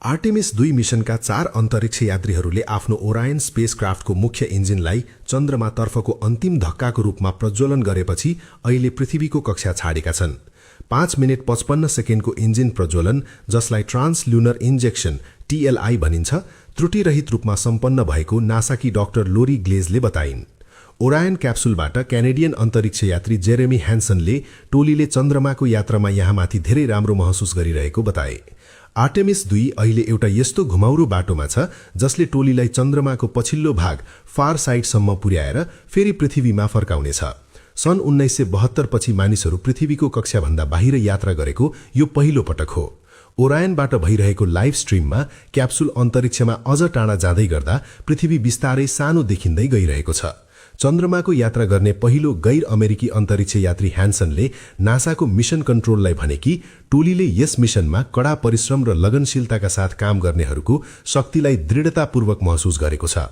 Artemis 2 मिशनका 4 अन्तरिक्ष यात्रीहरूले आफ्नो ओरायन स्पेसक्राफ्टको मुख्य इन्जिनलाई चन्द्रमातर्फको अन्तिम धक्काको रूपमा प्रज्वलन गरेपछि अहिले पृथ्वीको कक्षा छाडेका छन्। 5 मिनेट 55 सेकेन्डको इन्जिन प्रज्वलन, जसलाई ट्रान्सल्युनर इन्जेक्सन TLI भनिन्छ, त्रुटिरहित रूपमा सम्पन्न भएको नासाकी डाक्टर लोरी ग्लेजले बताइन्। ओरायन क्याप्सुलबाट क्यानेडियन अन्तरिक्ष यात्री जेरेमी ह्यान्सनले टोलीले चन्द्रमाको यात्रामा यहाँमाथि धेरै राम्रो महसुस गरिरहेको बताए। आर्टेमिस 2 अहिले एउटा यस्तो घुमाउरो बाटोमा छ जसले टोलीलाई चन्द्रमाको पछिल्लो भाग फार साइडसम्म पुर्याएर फेरि पृथ्वीमा फर्काउनेछ। सन् 1972 पछि मानिसहरू पृथ्वीको कक्षाभन्दा बाहिर यात्रा गरेको यो पहिलो पटक हो। ओरायनबाट भइरहेको लाइभ स्ट्रिममा क्याप्सुल अन्तरिक्षमा अझ टाढा जाँदै गर्दा पृथ्वी बिस्तारै सानो देखिँदै गइरहेको छ। चन्द्रमाको यात्रा गर्ने पहिलो गैर अमेरिकी अन्तरिक्ष यात्री ह्यान्सनले नासाको मिशन कन्ट्रोललाई भने कि टोलीले यस मिशनमा कडा परिश्रम र लगनशीलताका साथ काम गर्नेहरूको शक्तिलाई दृढतापूर्वक महसुस गरेको छ।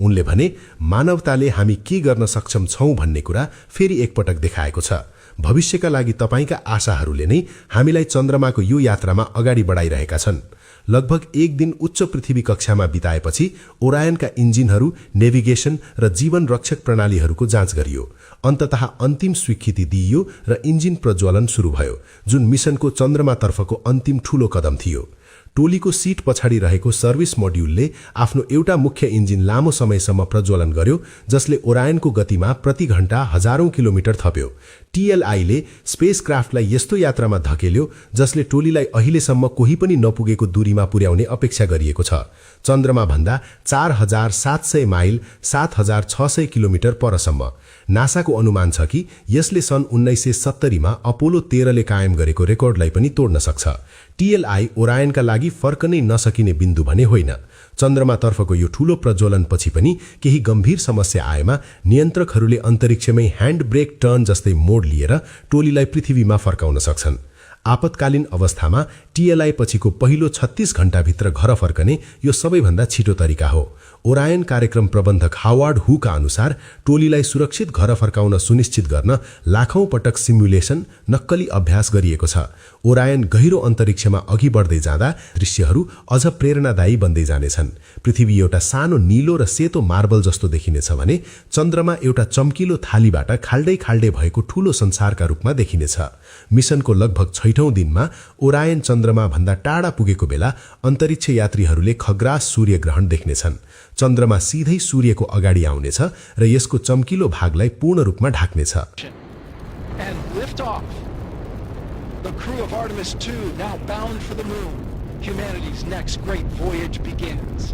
उनले भने, मानवताले हामी के गर्न सक्षम छौं भन्ने कुरा फेरि एकपटक देखाएको छ। भविष्यका लागि तपाईका आशाहरूले नै हामीलाई चन्द्रमाको यो यात्रामा अगाडि बढाइरहेका छन्। लगभग एक दिन उच्च पृथ्वी कक्षामा बिताएपछि ओरायनका इन्जिनहरू, नेभिगेसन र जीवन रक्षक प्रणालीहरूको जाँच गरियो। अन्ततः अन्तिम स्वीकृति दिइयो र इन्जिन प्रज्वलन सुरु भयो, जुन मिशनको चन्द्रमातर्फको अन्तिम ठूलो कदम थियो। टोलीको सीट पछाडि रहेको सर्भिस मोड्युलले आफ्नो एउटा मुख्य इन्जिन लामो समयसम्म प्रज्वलन गर्यो, जसले ओरायनको गतिमा प्रति घण्टा हजारौं किलोमिटर थप्यो। TLI ले स्पेसक्राफ्टलाई यस्तो यात्रामा धकेल्यो जसले टोलीलाई अहिलेसम्म कोही पनि नपुगेको दूरीमा पुर्याउने अपेक्षा गरिएको छ। चन्द्रमा भन्दा 4700 माइल 7600 किलोमिटर परसम्म। नासाको अनुमान छ कि यसले सन् 1970 मा अपोलो 13 ले कायम गरेको रेकर्डलाई पनि तोड्न सक्छ। TLI ओरायनका लागि फर्कनै नसकिने बिन्दु भने होइन। चन्द्रमातर्फको यो ठूलो प्रज्वलन पछि पनि केही गम्भीर समस्या आएमा नियन्त्रकहरूले अन्तरिक्षमै ह्यान्ड ब्रेक टर्न जस्तै मोड लिएर टोलीलाई पृथ्वीमा फर्काउन सक्छन्। आपतकालीन अवस्थामा TLI पछिको पहिलो 36 घण्टाभित्र घर फर्कने यो सबैभन्दा छिटो तरिका हो। ओरायन कार्यक्रम प्रबन्धक हावार्ड हुका अनुसार टोलीलाई सुरक्षित घर फर्काउन सुनिश्चित गर्न लाखौं पटक सिमुलेसन, नक्कली अभ्यास गरिएको छ। ओरायन गहिरो अन्तरिक्षमा अघि बढ्दै जाँदा दृश्यहरू अझ प्रेरणादायी बन्दै जानेछन्। पृथ्वी एउटा सानो नीलो र सेतो मार्बल जस्तो देखिनेछ भने चन्द्रमा एउटा चम्किलो थालीबाट खाल्डै खाल्डे भएको ठूलो संसारका रूपमा देखिनेछ। मिशनको लगभग 6औं दिनमा ओरायन चन्द्रमा भन्दा टाढा पुगेको बेला अन्तरिक्ष यात्रीहरूले खग्रास सूर्य ग्रहण देख्नेछन्। चन्द्रमा सिधै सूर्यको अगाडि आउनेछ र यसको चम्किलो भागलाई पूर्ण रूपमा ढाक्नेछ। The crew of Artemis 2 now bound for the moon. Humanity's next great voyage begins.